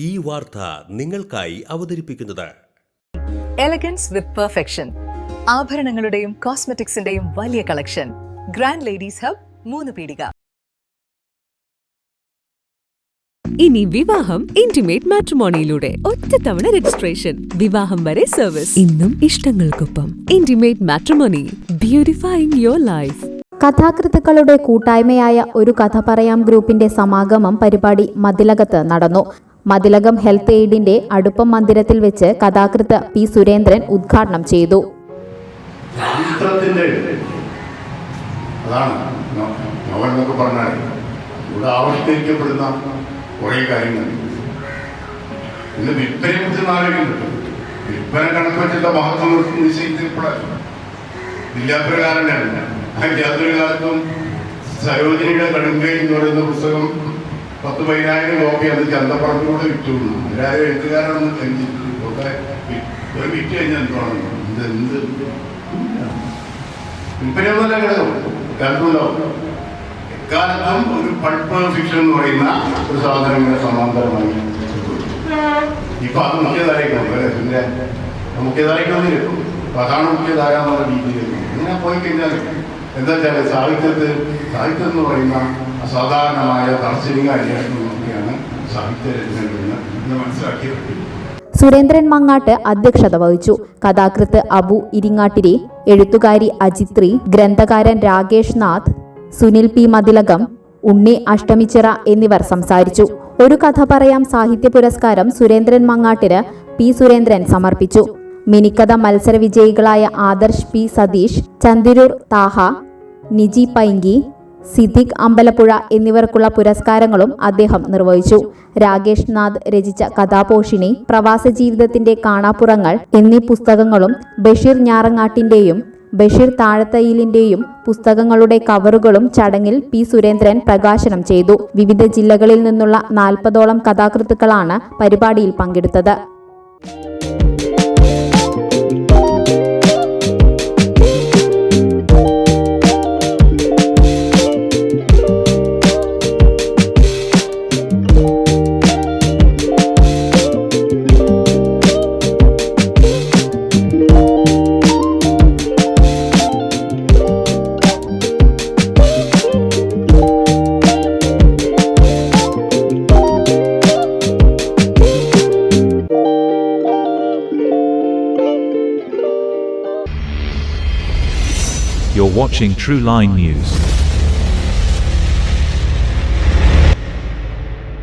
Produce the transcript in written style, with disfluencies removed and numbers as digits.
ഈ വാർത്ത നിങ്ങൾക്കായി അവതരിപ്പിക്കുന്നത് എലഗൻസ് വിത്ത് പെർഫെക്ഷൻ. ആഭരണങ്ങളുടെയും കോസ്മെറ്റിക്സിന്റെയും വലിയ കളക്ഷൻ. ഗ്രാൻഡ് ലേഡീസ് ഹബ്, 3 പീടിക. ഇനി വിവാഹം ഇന്റിമേറ്റ് മാട്രിമോണിയിലൂടെ ഒറ്റത്തവണ രജിസ്ട്രേഷൻ, വിവാഹം വരെ സർവീസ്. ഇന്നും ഇഷ്ടങ്ങൾക്കൊപ്പം ഇന്റിമേറ്റ് മാട്രിമോണി, ബ്യൂട്ടിഫൈയിങ് യുവർ ലൈഫ്. കഥാകൃത്തുക്കളുടെ കൂട്ടായ്മയായ ഒരു കഥ പറയാം ഗ്രൂപ്പിന്റെ സമാഗമം പരിപാടി മതിലകത്ത് നടന്നു. മതിലകം ഹെൽത്ത് എയ്ഡിന്റെ അടുപ്പം മന്ദിരത്തിൽ വെച്ച് കഥാകൃത്ത് പി സുരേന്ദ്രൻ ഉദ്ഘാടനം ചെയ്തു. ആവിഷ്കരിക്കപ്പെടുന്ന കുറേ കാര്യങ്ങൾ ഇന്ന് വിൽപ്പനയെക്കുറിച്ച് ആലോചിക്കുന്നുണ്ട്. വിൽപ്പന കണക്ക് വെച്ചിട്ട് മഹത്വം നിശ്ചയിച്ചപ്പോഴാണ് ഇല്ലാത്തൊരു യാതൊരു കാലത്തും സരോജിനിയുടെ കടുങ്കൈ എന്ന് പറയുന്ന പുസ്തകം 10,000-15,000 കോപ്പി അത് ചന്തപ്പുറത്തിലൂടെ വിറ്റു. എല്ലാവരും എഴുത്തുകാരാണെന്ന് കരുതിയിട്ട് ഒരു വിറ്റ് കഴിഞ്ഞാൽ എന്താണ് എന്ത് വിൽപ്പനയൊന്നുമല്ല കേൾക്കുന്നുണ്ടാവും. എക്കാലത്തും ഒരു പൾപ്പ് ഫിക്ഷൻ എന്ന് പറയുന്ന ഒരു സാധനം ഇങ്ങനെ സമാന്തരമായി ഇപ്പൊ അത് മുഖ്യധാരയ്ക്കാണ്. മുഖ്യധാരയ്ക്കൊന്നും കിട്ടും. അതാണ് മുഖ്യധാര എന്നുള്ള രീതിയിൽ ഇങ്ങനെ പോയി കഴിഞ്ഞാൽ എന്താ വെച്ചാൽ സാഹിത്യം എന്ന് പറയുന്ന അസാധാരണമായ ദാർശനിക അന്വേഷണം നോക്കിയാണ് സാഹിത്യ രചനകളെന്ന് ഇന്ന് മനസ്സിലാക്കിയത്. സുരേന്ദ്രൻ മങ്ങാട്ട് അധ്യക്ഷത വഹിച്ചു. കഥാകൃത്ത് അബു ഇരിങ്ങാട്ടിരി, എഴുത്തുകാരി അജിത്രി, ഗ്രന്ഥകാരൻ രാകേഷ് നാഥ്, സുനിൽ പി മതിലകം, ഉണ്ണി അഷ്ടമിച്ചിറ എന്നിവർ സംസാരിച്ചു. ഒരു കഥ പറയാം സാഹിത്യ പുരസ്കാരം സുരേന്ദ്രൻ മങ്ങാട്ടിന് പി സുരേന്ദ്രൻ സമർപ്പിച്ചു. മിനിക്കഥ മത്സര വിജയികളായ ആദർശ് പി സതീഷ്, ചന്ദിരൂർ താഹ, നിജി പൈങ്കി, സിദ്ദിഖ് അമ്പലപ്പുഴ എന്നിവർക്കുള്ള പുരസ്കാരങ്ങളും അദ്ദേഹം നിർവഹിച്ചു. രാകേഷ് നാഥ് രചിച്ച കഥാപോഷിണി, പ്രവാസ ജീവിതത്തിന്റെ കാണാപ്പുറങ്ങൾ എന്നീ പുസ്തകങ്ങളും ബഷീർ ഞാറങ്ങാട്ടിന്റെയും ബഷീർ താഴത്തയിലിന്റെയും പുസ്തകങ്ങളുടെ കവറുകളും ചടങ്ങിൽ പി സുരേന്ദ്രൻ പ്രകാശനം ചെയ്തു. വിവിധ ജില്ലകളിൽ നിന്നുള്ള 40ഓളം കഥാകൃത്തുക്കളാണ് പരിപാടിയിൽ പങ്കെടുത്തത്. You're watching True Line News.